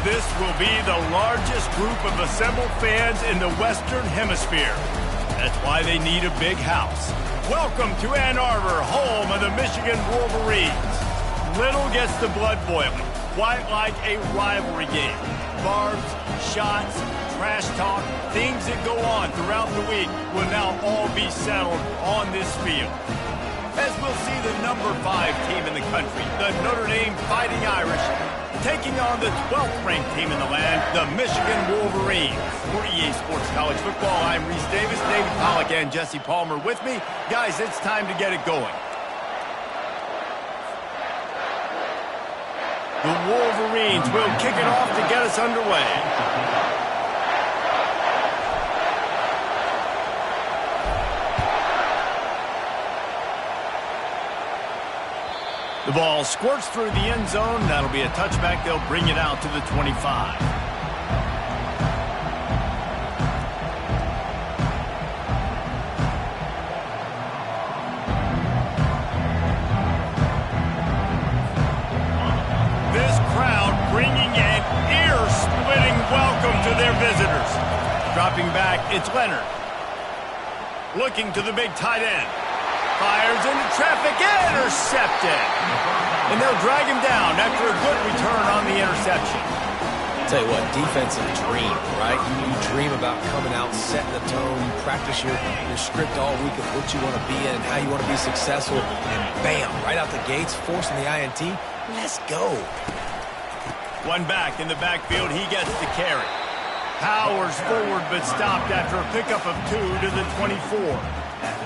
This will be the largest group of assembled fans in the Western Hemisphere. That's why they need a big house. Welcome to Ann Arbor, home of the Michigan Wolverines. Little gets the blood boiling, quite like a rivalry game. Barbs, shots, trash talk, things that go on throughout the week will now all be settled on this field. As we'll see the number 5 team in the country, the Notre Dame Fighting Irish, taking on the 12th ranked team in the land, the Michigan Wolverines. For EA Sports College Football, I'm Reese Davis, David Pollack, and Jesse Palmer with me. Guys, it's time to get it going. The Wolverines will kick it off to get us underway. The ball squirts through the end zone. That'll be a touchback. They'll bring it out to the 25. This crowd bringing an ear-splitting welcome to their visitors. Dropping back, it's Leonard. Looking to the big tight end. Fires into traffic, intercepted. And they'll drag him down after a good return on the interception. Tell you what, defensive dream, right? You dream about coming out, setting the tone. You practice your script all week of what you want to be in and how you want to be successful. And bam, right out the gates, forcing the INT. Let's go. One back in the backfield, he gets the carry. Powers forward, but stopped after a pickup of 2 to the 24.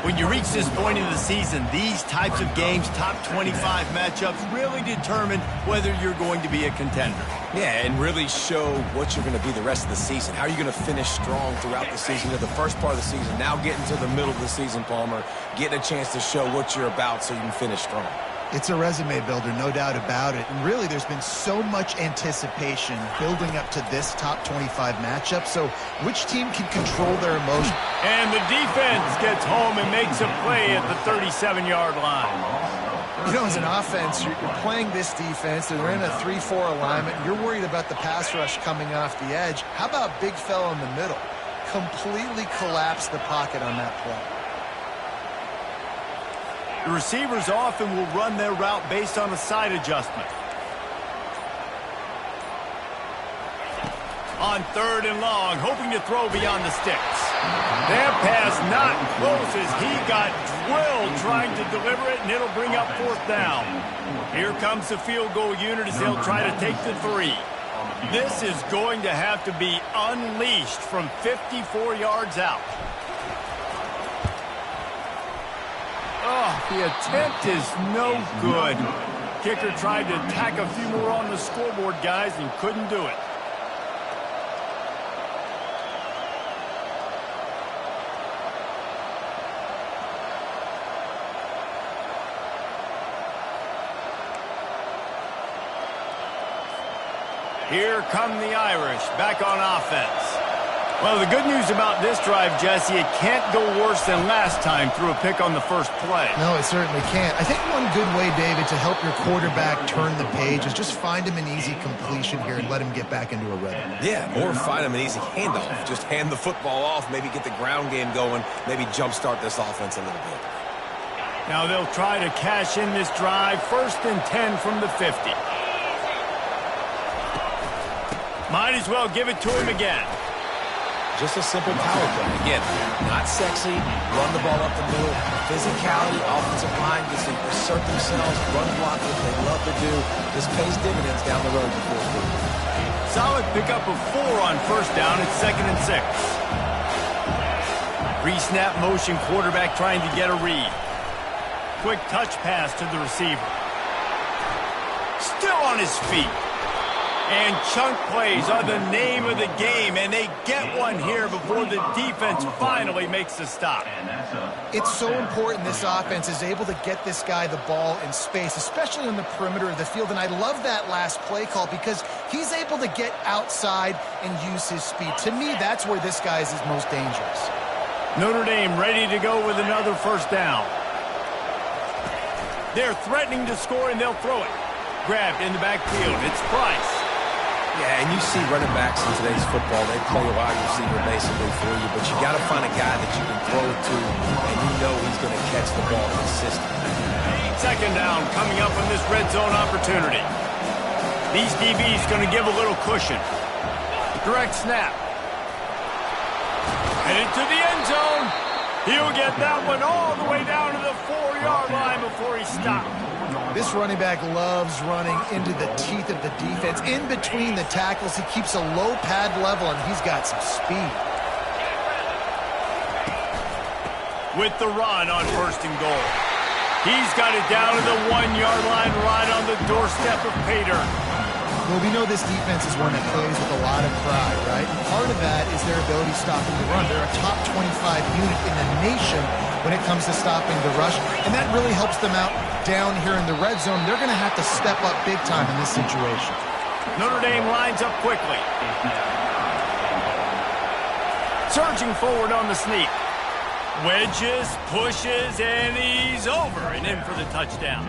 When you reach this point in the season, these types of games, top 25 matchups, really determine whether you're going to be a contender. Yeah, and really show what you're going to be the rest of the season. How are you going to finish strong throughout the season? The first part of the season, now getting to the middle of the season, Palmer, getting a chance to show what you're about so you can finish strong. It's a resume builder, no doubt about it. And really, there's been so much anticipation building up to this top 25 matchup. So which team can control their emotion? And the defense gets home and makes a play at the 37-yard line. You know, as an offense, you're playing this defense, and they're in a 3-4 alignment. You're worried about the pass rush coming off the edge. How about big fella in the middle? Completely collapse the pocket on that play. The receivers often will run their route based on a side adjustment. On 3rd and long, hoping to throw beyond the sticks. That pass not close as he got drilled trying to deliver it, and it'll bring up 4th down. Here comes the field goal unit as they'll try to take the 3. This is going to have to be unleashed from 54 yards out. Oh, the attempt is no good. Kicker tried to tack a few more on the scoreboard, guys, and couldn't do it. Here come the Irish, back on offense. Well, the good news about this drive, Jesse, it can't go worse than last time through a pick on the first play. No, it certainly can't. I think one good way, David, to help your quarterback turn the page is just find him an easy completion here and let him get back into a rhythm. Yeah, or find him an easy handoff. Just hand the football off, maybe get the ground game going, maybe jumpstart this offense a little bit. Now they'll try to cash in this drive. 1st and 10 from the 50. Might as well give it to him again. Just a simple power play. Again, not sexy, run the ball up the middle, physicality, offensive line gets to assert themselves, run block, what they love to do. This pays dividends down the road in the 4th quarter. Solid pickup of 4 on 1st down. It's 2nd and 6. Pre-snap motion, quarterback trying to get a read. Quick touch pass to the receiver. Still on his feet. And chunk plays are the name of the game, and they get one here before the defense finally makes the stop. It's so important this offense is able to get this guy the ball in space, especially on the perimeter of the field. And I love that last play call because he's able to get outside and use his speed. To me, that's where this guy is his most dangerous. Notre Dame ready to go with another 1st down. They're threatening to score, and they'll throw it. Grabbed in the backfield. It's Price. Yeah, and you see running backs in today's football, they play a wide receiver basically for you, but you got to find a guy that you can throw it to, and you know he's going to catch the ball consistently. Second down coming up on this red zone opportunity. These DBs going to give a little cushion. Direct snap. And into the end zone. He'll get that one all the way down to the 4-yard line before he stopped. This running back loves running into the teeth of the defense. In between the tackles, he keeps a low pad level, and he's got some speed. With the run on 1st and goal. He's got it down to the 1-yard line right on the doorstep of Pater. Well, we know this defense is one that plays with a lot of pride, right? And part of that is their ability stopping the run. They're a top 25 unit in the nation when it comes to stopping the rush, and that really helps them out down here in the red zone. They're going to have to step up big time in this situation. Notre Dame lines up quickly. Surging forward on the sneak. Wedges, pushes, and he's over and in for the touchdown.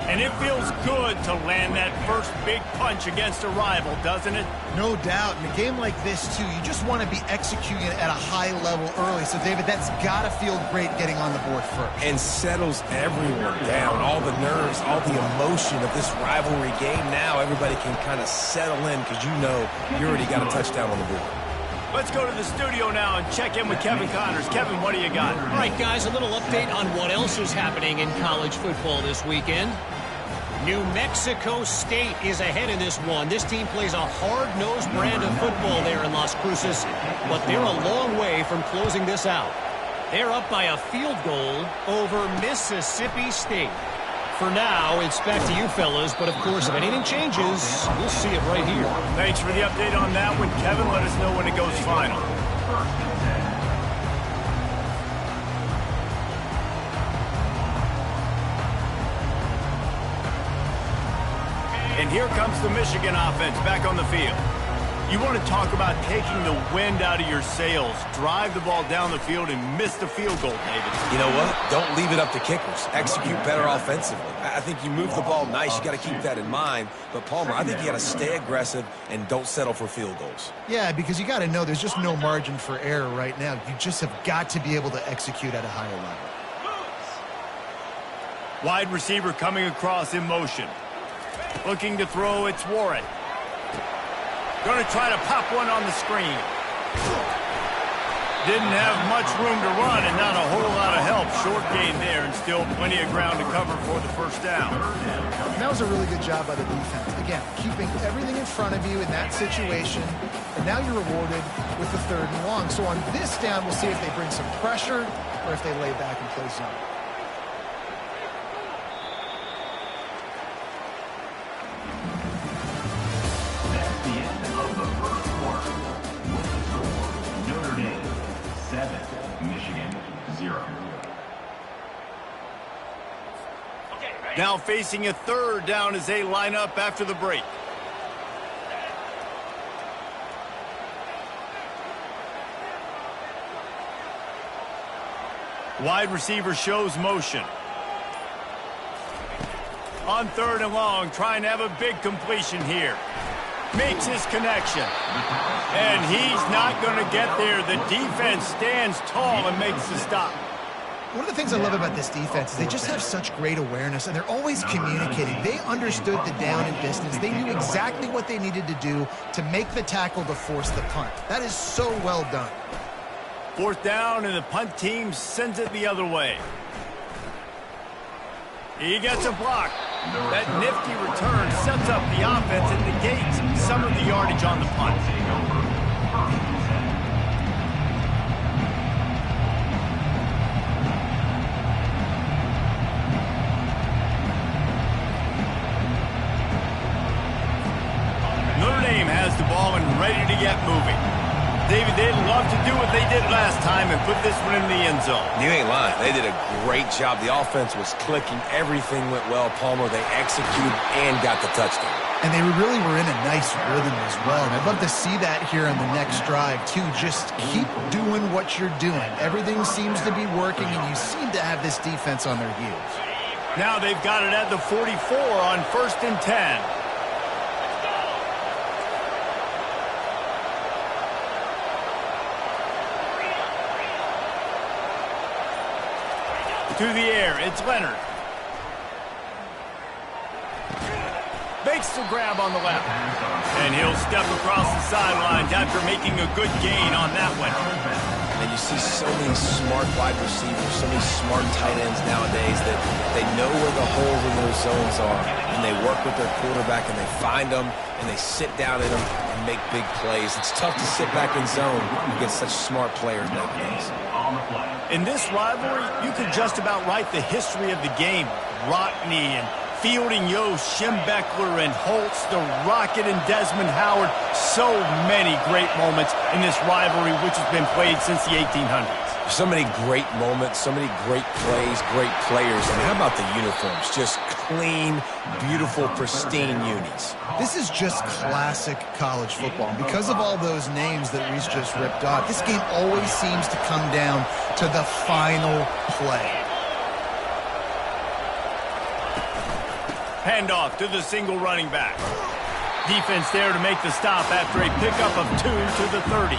And it feels good to land that first big punch against a rival, doesn't it? No doubt. In a game like this, too, you just want to be executing it at a high level early. So, David, that's got to feel great getting on the board first. And settles everyone down. All the nerves, all the emotion of this rivalry game. Now everybody can kind of settle in because you know you already got a touchdown on the board. Let's go to the studio now and check in with Kevin Connors. Kevin, what do you got? All right, guys, a little update on what else is happening in college football this weekend. New Mexico State is ahead in this one. This team plays a hard-nosed brand of football there in Las Cruces, but they're a long way from closing this out. They're up by a field goal over Mississippi State. For now, it's back to you fellas, but of course, if anything changes, we'll see it right here. Thanks for the update on that one, Kevin. Let us know when it goes final. And here comes the Michigan offense back on the field. You want to talk about taking the wind out of your sails. Drive the ball down the field and miss the field goal, David. You know what? Don't leave it up to kickers. Execute better offensively. I think you move the ball nice. You got to keep that in mind. But, Palmer, I think you got to stay aggressive and don't settle for field goals. Yeah, because you got to know there's just no margin for error right now. You just have got to be able to execute at a higher level. Wide receiver coming across in motion. Looking to throw, it's Warren. Going to try to pop one on the screen. Didn't have much room to run and not a whole lot of help. Short gain there and still plenty of ground to cover for the first down. And that was a really good job by the defense. Again, keeping everything in front of you in that situation. And now you're rewarded with the 3rd and long. So on this down, we'll see if they bring some pressure or if they lay back and play zone. Now facing a 3rd down as they line up after the break. Wide receiver shows motion. On 3rd and long, trying to have a big completion here. Makes his connection. And he's not going to get there. The defense stands tall and makes the stop. One of the things I love about this defense is they just have such great awareness, and they're always communicating. They understood the down and distance. They knew exactly what they needed to do to make the tackle to force the punt. That is so well done. 4th down, and the punt team sends it the other way. He gets a block. That nifty return sets up the offense and negates some of the yardage on the punt. Notre Dame has the ball and ready to get moving. David, they'd love to do what they did last time and put this one in the end zone. You ain't lying. They did a great job. The offense was clicking. Everything went well, Palmer. They executed and got the touchdown. And they really were in a nice rhythm as well. And I'd love to see that here on the next drive, too. Just keep doing what you're doing. Everything seems to be working, and you seem to have this defense on their heels. Now they've got it at the 44 on 1st and 10. To the air, it's Leonard. Makes the grab on the left. And he'll step across the sidelines after making a good gain on that one. And you see so many smart wide receivers, so many smart tight ends nowadays that they know where the holes in those zones are, and they work with their quarterback, and they find them, and they sit down in them and make big plays. It's tough to sit back in zone against such smart players nowadays. In this rivalry, you could just about write the history of the game. Rockne and Fielding Yost, Schembechler and Holtz, the Rocket and Desmond Howard. So many great moments in this rivalry, which has been played since the 1800s. So many great moments, so many great plays, great players. And how about the uniforms? Just clean, beautiful, pristine unis. This is just classic college football. And because of all those names that Reese just ripped off, this game always seems to come down to the final play. Handoff to the single running back. Defense there to make the stop after a pickup of 2 to the 30.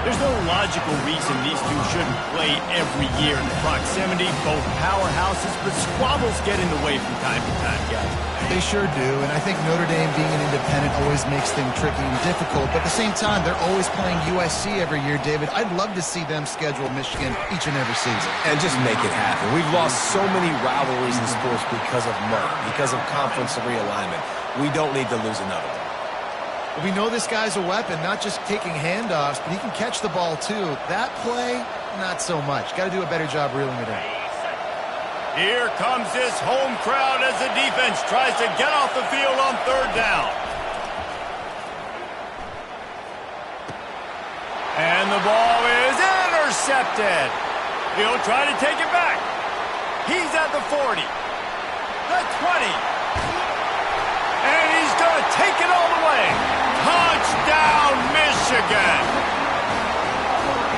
There's no logical reason these two shouldn't play every year in proximity, both powerhouses, but squabbles get in the way from time to time, guys. They sure do, and I think Notre Dame being an independent always makes things tricky and difficult, but at the same time, they're always playing USC every year, David. I'd love to see them schedule Michigan each and every season. And just make it happen. We've lost so many rivalries in sports because of money, because of conference realignment. We don't need to lose another one. We know this guy's a weapon, not just taking handoffs, but he can catch the ball too. That play, not so much. Got to do a better job reeling it in. Here comes this home crowd as the defense tries to get off the field on third down. And the ball is intercepted. He'll try to take it back. He's at the 40, the 20. And he's going to take it all the way. Touchdown, Michigan.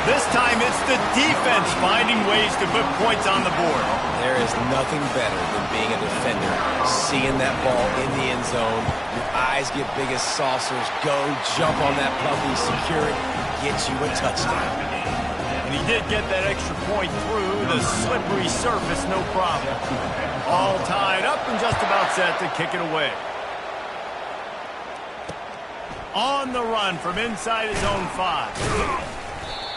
This time it's the defense finding ways to put points on the board. There is nothing better than being a defender, seeing that ball in the end zone. Your eyes get big as saucers. Go, jump on that puppy, secure it, get you a touchdown. And he did get that extra point through the slippery surface, no problem. All tied up and just about set to kick it away. On the run from inside his own 5.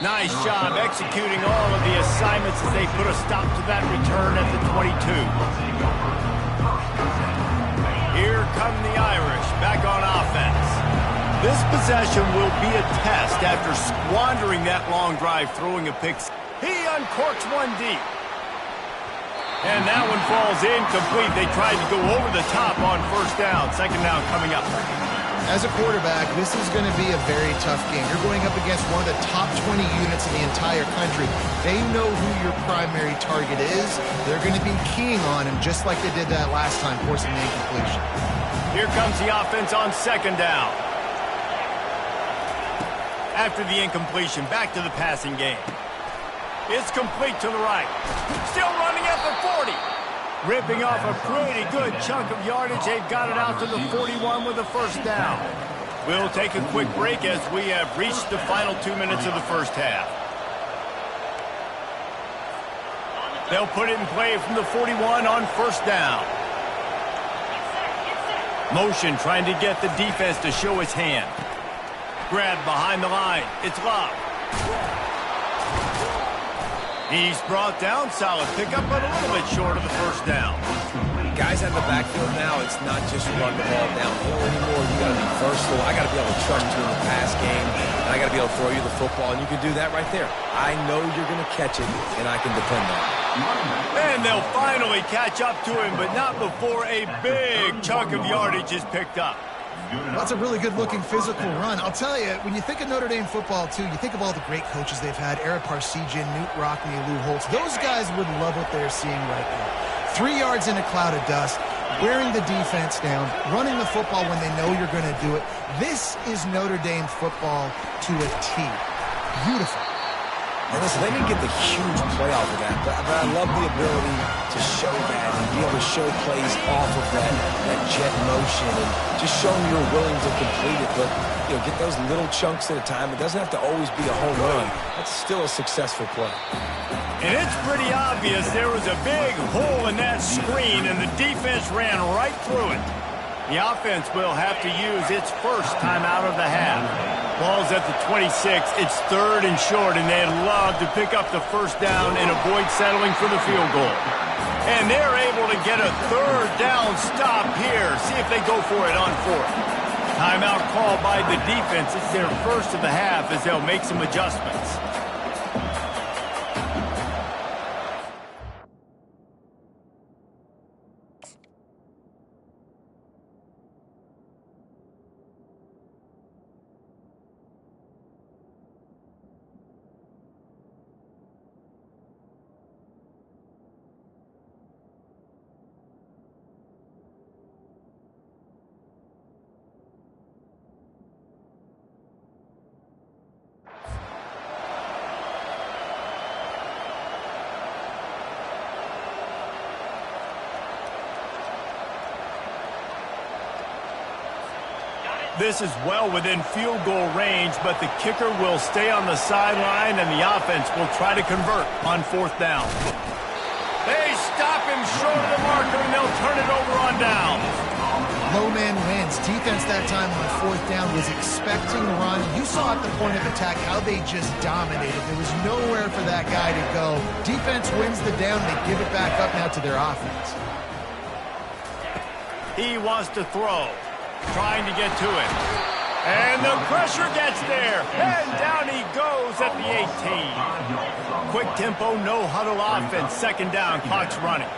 Nice job executing all of the assignments as they put a stop to that return at the 22. Here come the Irish back on offense. This possession will be a test after squandering that long drive throwing a pick. He uncorks one deep. And that one falls incomplete. They tried to go over the top on first down. Second down coming up. As a quarterback, this is going to be a very tough game. You're going up against one of the top 20 units in the entire country. They know who your primary target is. They're going to be keying on him just like they did that last time, forcing the incompletion. Here comes the offense on second down. After the incompletion, back to the passing game. It's complete to the right. Still running at the 40. Ripping off a pretty good chunk of yardage. They've got it out to the 41 with a first down. We'll take a quick break as we have reached the final 2 minutes of the first half. They'll put it in play from the 41 on first down. Motion trying to get the defense to show his hand. Grab behind the line. It's Love. He's brought down, solid pickup, but a little bit short of the first down. Guys out of the backfield now, it's not just run the ball downhill anymore. You got to be versatile. I got to be able to trust you in the pass game, and I got to be able to throw you the football, and you can do that right there. I know you're going to catch it, and I can depend on it. And they'll finally catch up to him, but not before a big chunk of yardage is picked up. That's a really good-looking physical run. I'll tell you, when you think of Notre Dame football, too, you think of all the great coaches they've had, Ara Parseghian, Knute Rockne, Lou Holtz. Those guys would love what they're seeing right now. 3 yards in a cloud of dust, wearing the defense down, running the football when they know you're going to do it. This is Notre Dame football to a T. Beautiful. And listen, they didn't get the huge play off of that, but I love the ability to show that and be able to show plays off of that jet motion and just showing you're willing to complete it. But, you know, get those little chunks at a time. It doesn't have to always be a home run. That's still a successful play. And it's pretty obvious there was a big hole in that screen, and the defense ran right through it. The offense will have to use its first timeout of the half. Ball's at the 26. It's 3rd and short, and they'd love to pick up the first down and avoid settling for the field goal. And they're able to get a 3rd down stop here. See if they go for it on 4th. Timeout called by the defense. It's their first of the half as they'll make some adjustments. This is well within field goal range, but the kicker will stay on the sideline, and the offense will try to convert on 4th down. They stop him short of the marker, and they'll turn it over on down. Low man wins. Defense that time on 4th down was expecting to run. You saw at the point of attack how they just dominated. There was nowhere for that guy to go. Defense wins the down. They give it back up now to their offense. He wants to throw. Trying to get to it. And the pressure gets there. And down he goes at the 18. Quick tempo, no huddle offense. 2nd down, clock's running.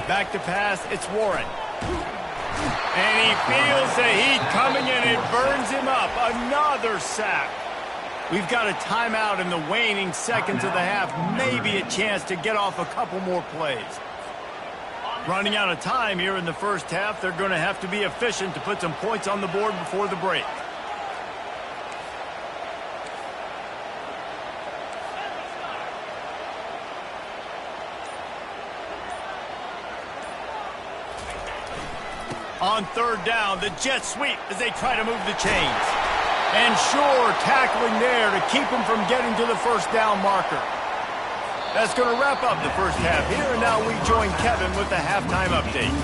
Back to pass, it's Warren. And he feels the heat coming in. It burns him up. Another sack. We've got a timeout in the waning seconds of the half. Maybe a chance to get off a couple more plays. Running out of time here in the first half. They're going to have to be efficient to put some points on the board before the break. On 3rd down, the jet sweep as they try to move the chains. And sure, tackling there to keep him from getting to the first down marker. That's going to wrap up the first half here, and now we join Kevin with the halftime update.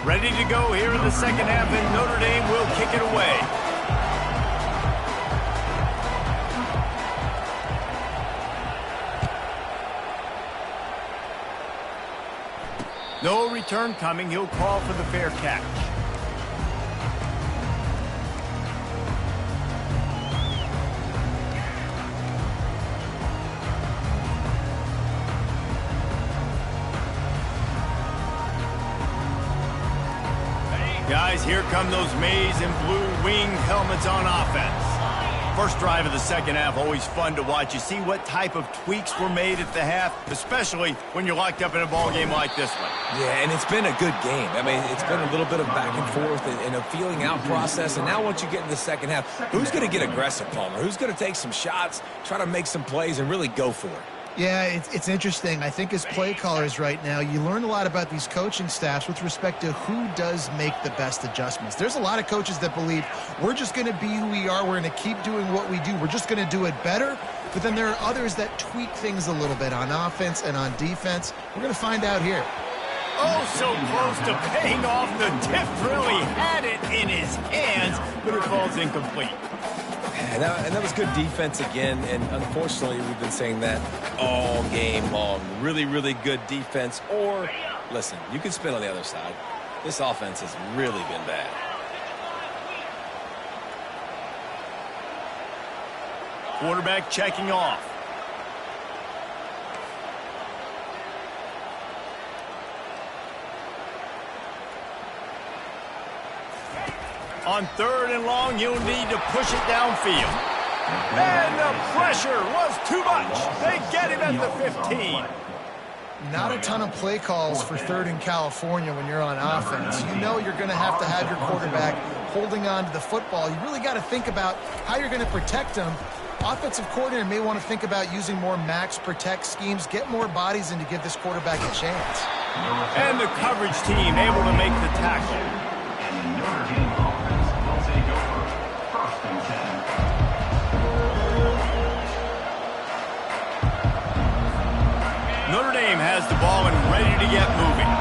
Ready to go here in the second half, and Notre Dame will kick it away. No return coming. He'll call for the fair catch. Guys, here come those maize and blue wing helmets on offense. First drive of the second half, always fun to watch. You see what type of tweaks were made at the half, especially when you're locked up in a ball game like this one. Yeah, and it's been a good game. I mean, it's been a little bit of back and forth and a feeling out process. And now once you get in the second half, who's going to get aggressive, Palmer? Who's going to take some shots, try to make some plays, and really go for it? Yeah, it's interesting. I think as play callers right now, you learn a lot about these coaching staffs with respect to who does make the best adjustments. There's a lot of coaches that believe we're just going to be who we are. We're going to keep doing what we do. We're just going to do it better. But then there are others that tweak things a little bit on offense and on defense. We're going to find out here. Oh, so close to paying off the tip drill. He had it in his hands, but it falls incomplete. And that was good defense again, and unfortunately we've been saying that all game long. Really, really good defense. Or, listen, you can spin on the other side. This offense has really been bad. Quarterback checking off. On 3rd and long, he'll need to push it downfield. And the pressure was too much. They get him at the 15. Not a ton of play calls for 3rd in California when you're on offense. You know you're going to have your quarterback holding on to the football. You really got to think about how you're going to protect him. Offensive coordinator may want to think about using more max protect schemes, get more bodies in to give this quarterback a chance. And the coverage team able to make the tackle. Notre Dame has the ball and ready to get moving.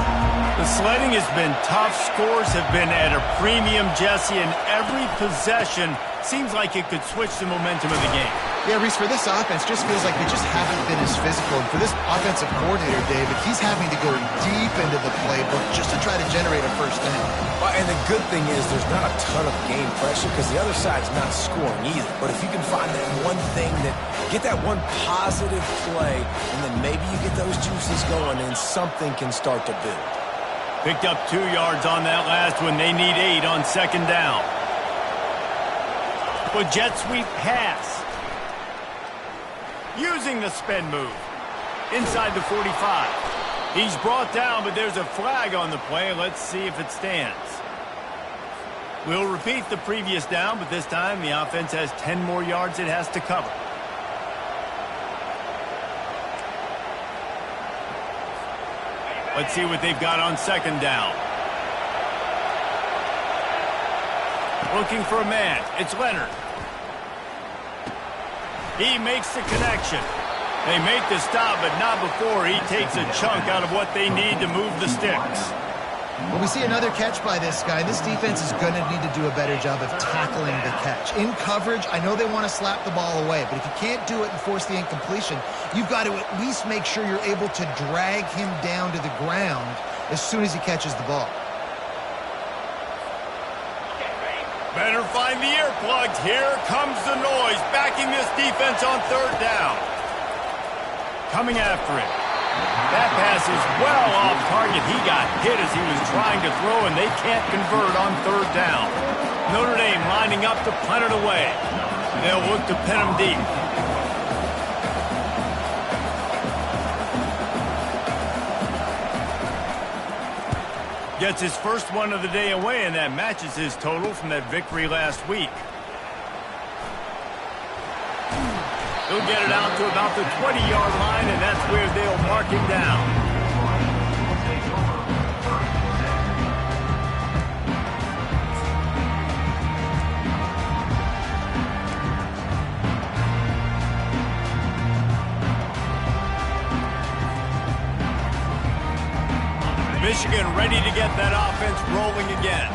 The sledding has been tough. Scores have been at a premium, Jesse, and every possession seems like it could switch the momentum of the game. Yeah, Reese, for this offense, just feels like they just haven't been as physical. And for this offensive coordinator, David, he's having to go deep into the playbook just to try to generate a first down. Well, and the good thing is there's not a ton of game pressure because the other side's not scoring either. But if you can find that one thing get that one positive play, and then maybe you get those juices going and something can start to build. Picked up 2 yards on that last one. They need 8 on 2nd down. With jet sweep pass. Using the spin move. Inside the 45. He's brought down, but there's a flag on the play. Let's see if it stands. We'll repeat the previous down, but this time the offense has 10 more yards it has to cover. Let's see what they've got on 2nd down. Looking for a man. It's Leonard. He makes the connection. They make the stop, but not before he takes a chunk out of what they need to move the sticks. Well, we see another catch by this guy. This defense is going to need to do a better job of tackling the catch. In coverage, I know they want to slap the ball away, but if you can't do it and force the incompletion, you've got to at least make sure you're able to drag him down to the ground as soon as he catches the ball. Better find the earplugs. Here comes the noise, backing this defense on 3rd down. Coming after it. That pass is well off target. He got hit as he was trying to throw, and they can't convert on 3rd down. Notre Dame lining up to punt it away. They'll look to pin him deep. Gets his first one of the day away, and that matches his total from that victory last week. He'll get it out to about the 20-yard line, and that's where they'll mark him down. Michigan ready to get that offense rolling again.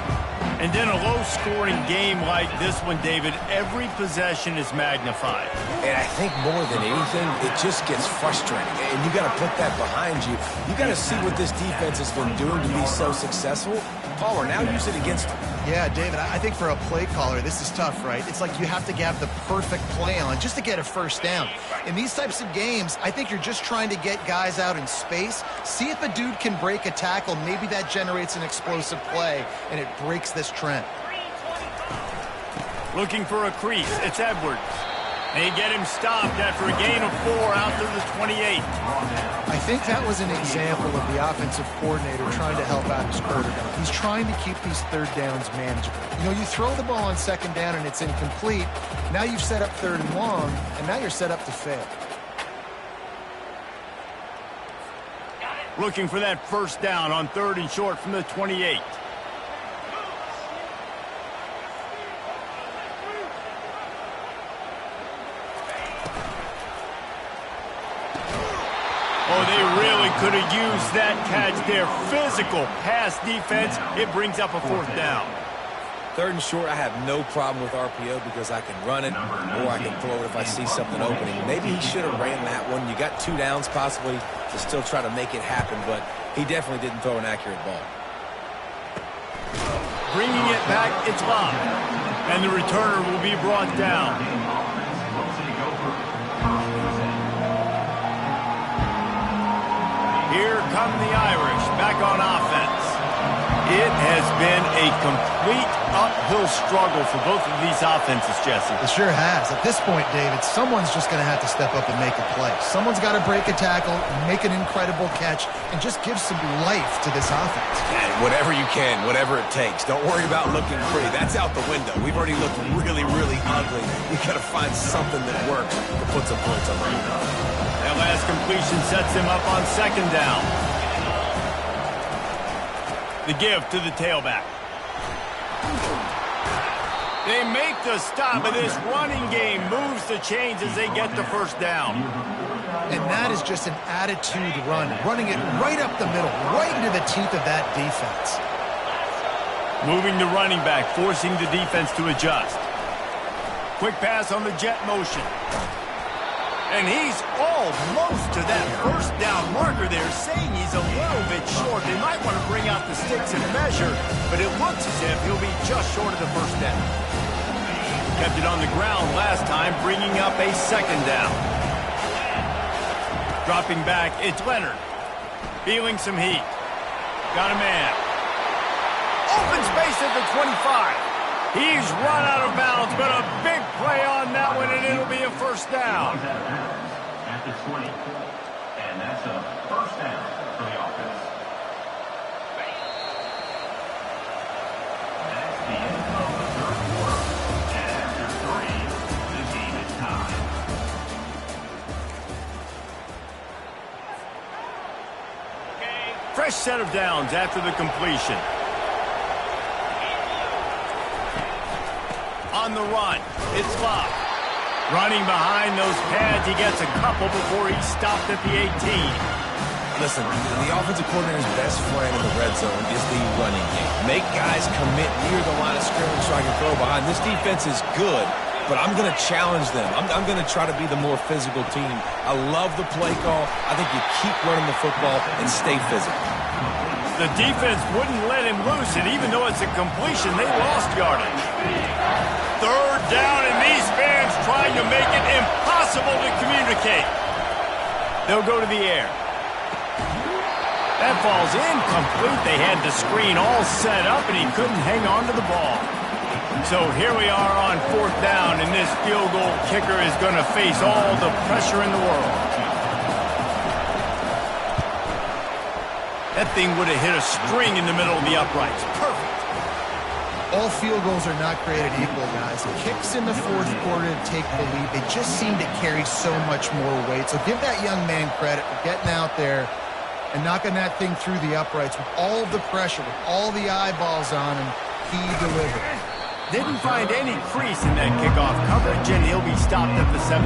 And in a low-scoring game like this one, David, every possession is magnified. And I think more than anything, it just gets frustrating. And you got to put that behind you. You got to see what this defense has been doing to be so successful. Palmer, now use it against them. Yeah, David, I think for a play caller, this is tough, right? It's like you have to have the perfect play on just to get a first down. In these types of games, I think you're just trying to get guys out in space, see if a dude can break a tackle. Maybe that generates an explosive play, and it breaks this trend. Looking for a crease. It's Edwards. They get him stopped after a gain of 4 out to the 28. I think that was an example of the offensive coordinator trying to help out his quarterback. He's trying to keep these 3rd downs manageable. You know, you throw the ball on 2nd down and it's incomplete. Now you've set up 3rd and long, and now you're set up to fail. Looking for that first down on 3rd and short from the 28. Oh, they really could have used that catch there. Physical pass defense. It brings up a 4th down. 3rd and short, I have no problem with RPO because I can run it or I can throw it if I see something opening. Maybe he should have ran that one. You got 2 downs possibly to still try to make it happen, but he definitely didn't throw an accurate ball. Bringing it back, it's Bob. And the returner will be brought down. Here come the Irish back on offense. It has been a complete uphill struggle for both of these offenses, Jesse. It sure has. At this point, David, someone's just going to have to step up and make a play. Someone's got to break a tackle, make an incredible catch, and just give some life to this offense. And whatever you can, whatever it takes. Don't worry about looking pretty. That's out the window. We've already looked really, really ugly. We've got to find something that works to put some points on the board. That last completion sets him up on second down. The give to the tailback. They make the stop, and this running game moves the chains as they get the first down. And that is just an attitude run, running it right up the middle, right into the teeth of that defense. Moving the running back, forcing the defense to adjust. Quick pass on the jet motion. And he's almost to that first down marker there, saying he's a little bit short. They might want to bring out the sticks and measure, but it looks as if he'll be just short of the first down. Kept it on the ground last time, bringing up a second down. Dropping back, it's Leonard. Feeling some heat. Got a man. Open space at the 25. He's run out of bounds, but a big play on that one, and it'll be a first down. At the 20, and that's a first down for the offense. That's the end of the third quarter, and after 3, the game is tied. Fresh set of downs after the completion. On the run, it's Love. Running behind those pads, he gets a couple before he's stopped at the 18. Listen, the offensive coordinator's best friend in the red zone is the running game. Make guys commit near the line of scrimmage so I can throw behind. This defense is good, but I'm going to challenge them. I'm going to try to be the more physical team. I love the play call. I think you keep running the football and stay physical. The defense wouldn't let him loose, and even though it's a completion, they lost yardage. Third down, and these fans trying to make it impossible to communicate. They'll go to the air. That ball's incomplete. They had the screen all set up, and he couldn't hang on to the ball. So here we are on fourth down, and this field goal kicker is going to face all the pressure in the world. That thing would have hit a string in the middle of the uprights. Perfect. All field goals are not created equal, guys. Kicks in the fourth quarter to take the lead. They just seem to carry so much more weight. So give that young man credit for getting out there and knocking that thing through the uprights with all of the pressure, with all the eyeballs on him. He delivered. Didn't find any crease in that kickoff coverage, and he'll be stopped at the 17.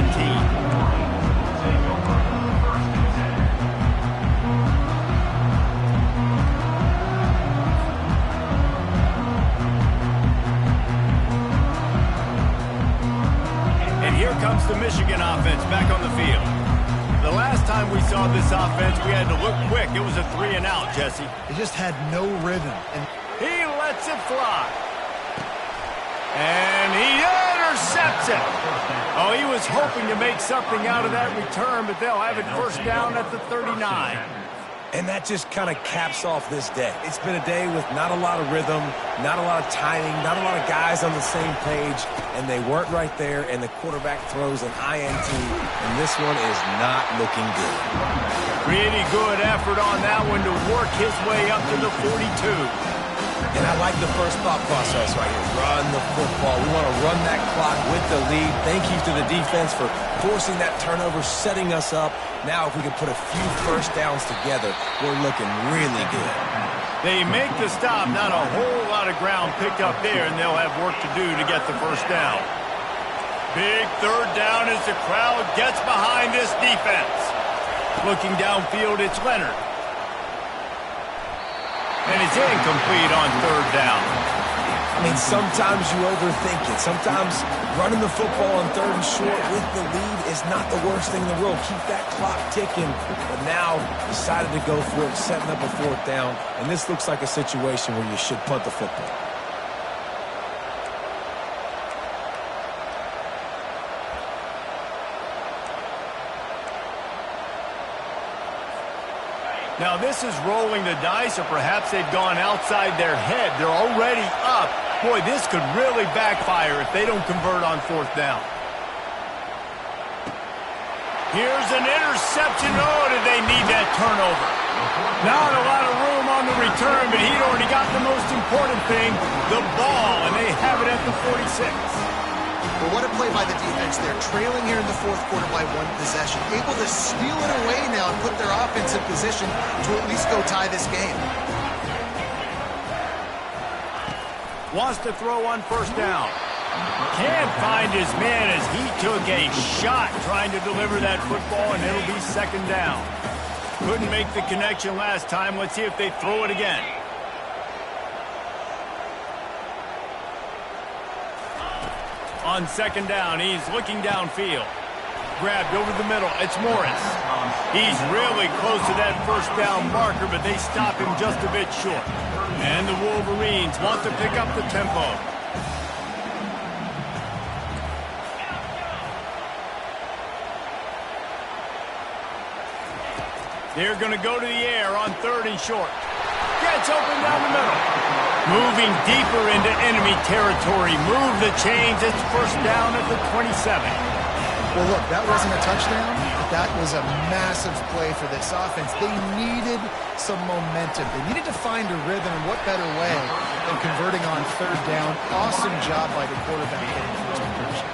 Here comes the Michigan offense back on the field. The last time we saw this offense, we had to look quick. It was a 3-and-out, Jesse. They just had no rhythm. And he lets it fly. And he intercepts it. Oh, he was hoping to make something out of that return, but they'll have it first down at the 39. And that just kind of caps off this day. It's been a day with not a lot of rhythm, not a lot of timing, not a lot of guys on the same page, and they weren't right there, and the quarterback throws an INT, and this one is not looking good. Pretty good effort on that one to work his way up to the 42. And I like the first thought process right here. Run the football. We want to run that clock with the lead. Thank you to the defense for forcing that turnover, setting us up. Now if we can put a few first downs together, we're looking really good. They make the stop. Not a whole lot of ground picked up there, and they'll have work to do to get the first down. Big third down as the crowd gets behind this defense. Looking downfield, it's Leonard. And it's incomplete on third down. I mean, sometimes you overthink it. Sometimes running the football on third and short with the lead is not the worst thing in the world. Keep that clock ticking. But now decided to go for it, setting up a fourth down. And this looks like a situation where you should punt the football. Now this is rolling the dice, or perhaps they've gone outside their head. They're already up. Boy, this could really backfire if they don't convert on fourth down. Here's an interception. Oh, did they need that turnover? Not a lot of room on the return, but he'd already got the most important thing, the ball, and they have it at the 46. Well, what a play by the defense. They're trailing here in the fourth quarter by one possession, able to steal it away now and put their offense in position to at least go tie this game. Wants to throw on first down. Can't find his man as he took a shot trying to deliver that football, and it'll be second down. Couldn't make the connection last time. Let's see if they throw it again. On second down, he's looking downfield. Grabbed over the middle. It's Morris. He's really close to that first down marker, but they stop him just a bit short. And the Wolverines want to pick up the tempo. They're going to go to the air on third and short. Gets open down the middle. Moving deeper into enemy territory. Move the chains. It's first down at the 27. Well, look, that wasn't a touchdown, but that was a massive play for this offense. They needed some momentum. They needed to find a rhythm, and what better way than converting on third down. Awesome job by the quarterback getting the first conversion.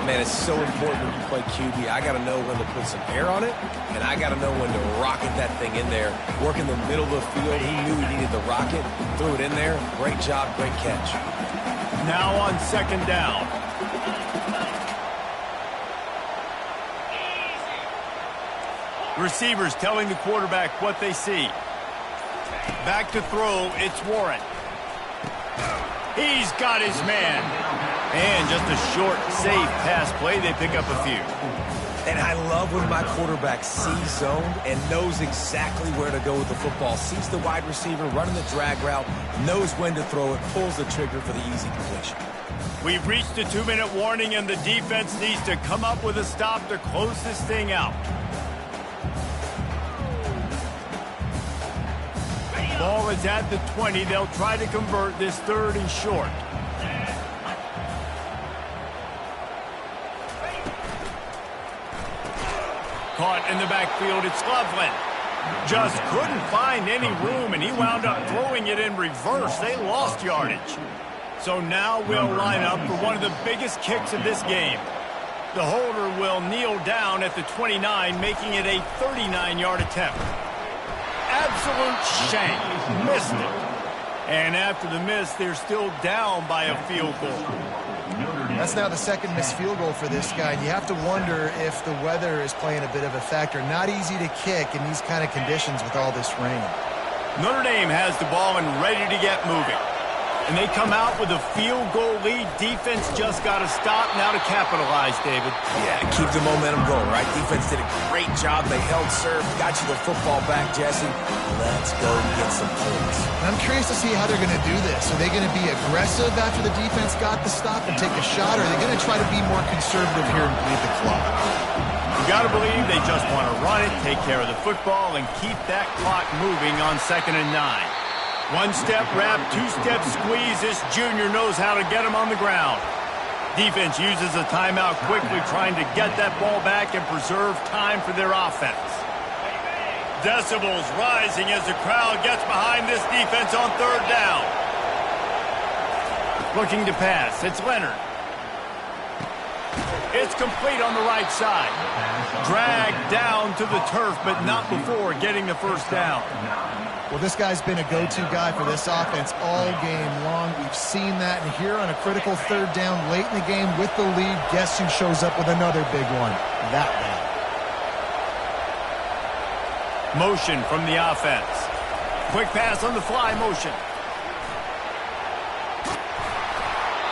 Man, it's so important when you play QB. I got to know when to put some air on it, and I got to know when to rocket that thing in there. Work in the middle of the field. He knew he needed the rocket. Threw it in there. Great job, great catch. Now on second down. Receivers telling the quarterback what they see. Back to throw, it's Warren. He's got his man. And just a short, safe pass play. They pick up a few. And I love when my quarterback sees zone and knows exactly where to go with the football. Sees the wide receiver running the drag route, knows when to throw it, pulls the trigger for the easy completion. We've reached the 2-minute warning, and the defense needs to come up with a stop to close this thing out. Ball is at the 20. They'll try to convert this third and short. Caught in the backfield, it's Loveland. Just couldn't find any room, and he wound up throwing it in reverse. They lost yardage. So now we'll line up for one of the biggest kicks of this game. The holder will kneel down at the 29, making it a 39-yard attempt. Absolute shank. Missed it. And after the miss, they're still down by a field goal. That's now the second missed field goal for this guy. You have to wonder if the weather is playing a bit of a factor. Not easy to kick in these kind of conditions with all this rain. Notre Dame has the ball and ready to get moving. And they come out with a field goal lead. Defense just got to stop now to capitalize, David. Yeah, keep the momentum going, right? Defense did a great job. They held serve, got you the football back, Jesse. Let's go get some points. And I'm curious to see how they're going to do this. Are they going to be aggressive after the defense got the stop and take a shot, or are they going to try to be more conservative here and bleed the clock? You got to believe they just want to run it, take care of the football, and keep that clock moving on 2nd and 9. One-step wrap, two-step squeeze. This junior knows how to get him on the ground. Defense uses a timeout quickly, trying to get that ball back and preserve time for their offense. Decibels rising as the crowd gets behind this defense on third down. Looking to pass. It's Leonard. It's complete on the right side. Dragged down to the turf, but not before getting the first down. Well, this guy's been a go-to guy for this offense all game long. We've seen that, and here on a critical third down late in the game with the lead, guess who shows up with another big one? That guy. Motion from the offense. Quick pass on the fly motion.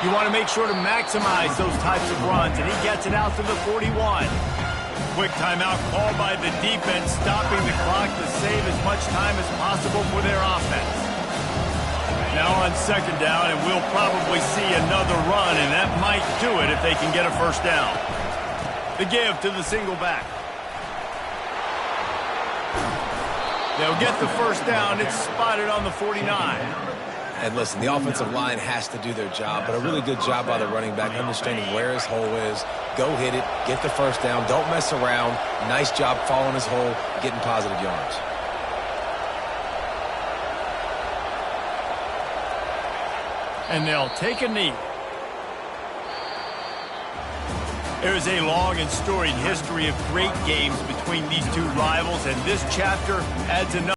You want to make sure to maximize those types of runs, and he gets it out to the 41. Quick timeout called by the defense, stopping the clock to save as much time as possible for their offense. Now on second down, and we'll probably see another run, and that might do it if they can get a first down. The give to the single back. They'll get the first down. It's spotted on the 49. And listen, the offensive line has to do their job, but a really good job by the running back understanding where his hole is. Go hit it, get the first down, don't mess around. Nice job following his hole, getting positive yards. And they'll take a knee. There is a long and storied history of great games between these two rivals, and this chapter adds another.